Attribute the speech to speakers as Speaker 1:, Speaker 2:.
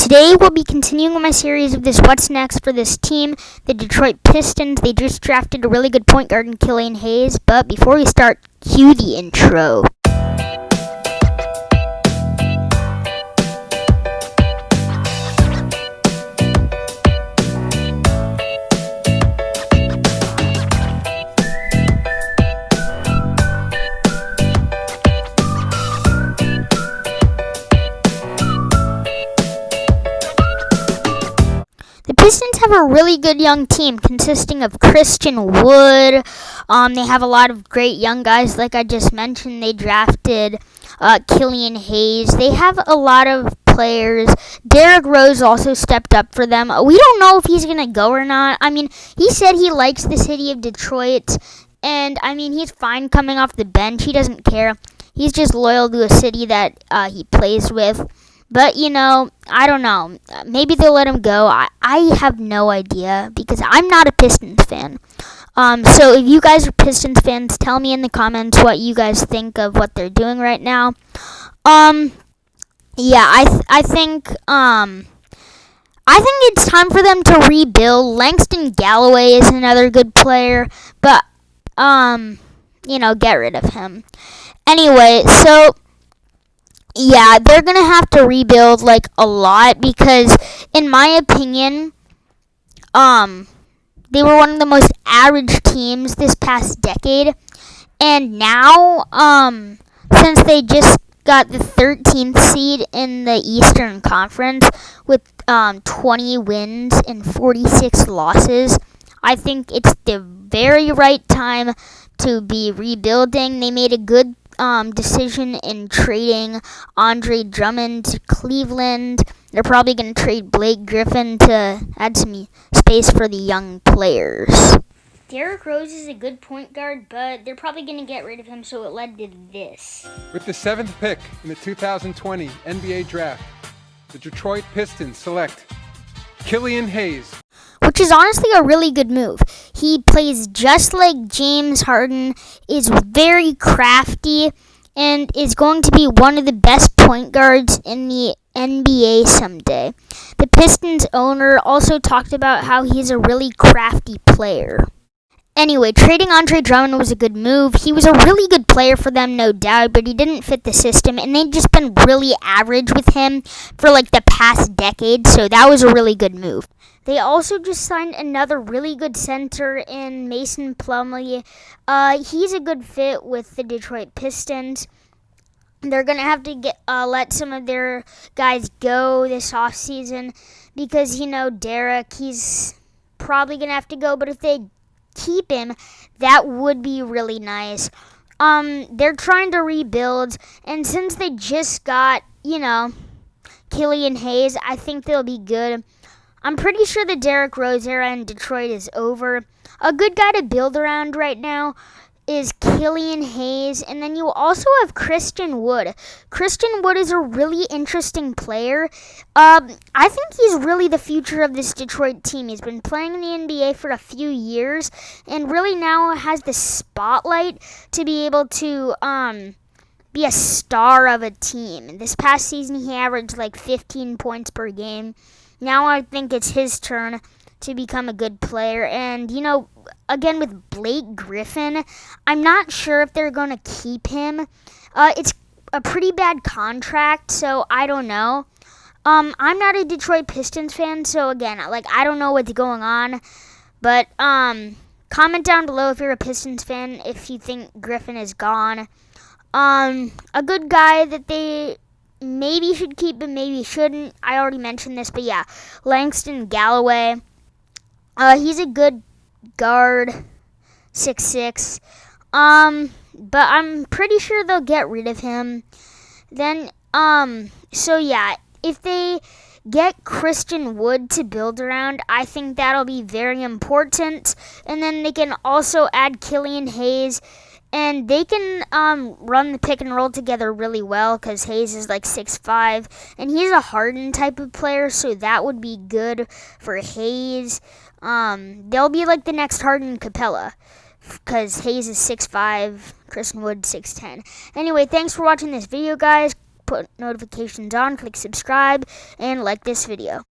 Speaker 1: Today we'll be continuing my series of this What's Next for this team, the Detroit Pistons. They just drafted a really good point guard in Killian Hayes, but before we start, cue the intro. The Pistons have a really good young team consisting of Christian Wood. They have a lot of great young guys, like I just mentioned. They drafted Killian Hayes. They have a lot of players. Derrick Rose also stepped up for them. We don't know if he's going to go or not. I mean, he said he likes the city of Detroit, and I mean, he's fine coming off the bench. He doesn't care. He's just loyal to a city that he plays with. But, you know, I don't know. Maybe they'll let him go. I have no idea because I'm not a Pistons fan. So if you guys are Pistons fans, tell me in the comments what you guys think of what they're doing right now. Yeah, I think it's time for them to rebuild. Langston Galloway is another good player, but you know, get rid of him. Anyway, so yeah, they're going to have to rebuild, like, a lot because, in my opinion, they were one of the most average teams this past decade. And now, since they just got the 13th seed in the Eastern Conference with 20 wins and 46 losses, I think it's the very right time to be rebuilding. They made a good decision in trading Andre Drummond to Cleveland. They're probably going to trade Blake Griffin to add some space for the young players. Derrick Rose is a good point guard, but they're probably going to get rid of him, so it led to this.
Speaker 2: With the 7th pick in the 2020 NBA Draft, the Detroit Pistons select Killian Hayes,
Speaker 1: which is honestly a really good move. He plays just like James Harden, is very crafty, and is going to be one of the best point guards in the NBA someday. The Pistons owner also talked about how he's a really crafty player. Anyway, trading Andre Drummond was a good move. He was a really good player for them, no doubt, but he didn't fit the system, and they've just been really average with him for like the past decade, so that was a really good move. They also just signed another really good center in Mason Plumlee. He's a good fit with the Detroit Pistons. They're going to have to let some of their guys go this offseason because, you know, Derrick, he's probably going to have to go, but if they keep him, that would be really nice. They're trying to rebuild, and since they just got, you know, Killian Hayes, I think they'll be good. I'm pretty sure the Derrick Rose era in Detroit is over. A good guy to build around right now is Killian Hayes, and then you also have Christian Wood. Christian Wood is a really interesting player. I think he's really the future of this Detroit team. He's been playing in the NBA for a few years, and really now has the spotlight to be able to be a star of a team. This past season, he averaged like 15 points per game. Now I think it's his turn to become a good player. And, you know, again with Blake Griffin, I'm not sure if they're going to keep him. It's a pretty bad contract, so I don't know. I'm not a Detroit Pistons fan, so again, like, I don't know what's going on. But comment down below if you're a Pistons fan, if you think Griffin is gone. A good guy that they maybe should keep him, maybe shouldn't. I already mentioned this, but yeah, Langston Galloway. He's a good guard, 6'6". But I'm pretty sure they'll get rid of him. Then, so yeah, if they get Christian Wood to build around, I think that'll be very important. And then they can also add Killian Hayes. And they can run the pick and roll together really well because Hayes is like 6'5", and he's a Harden type of player, so that would be good for Hayes. They'll be like the next Harden Capella because Hayes is 6'5", Christian Wood 6'10". Anyway, thanks for watching this video, guys. put notifications on, click subscribe, and like this video.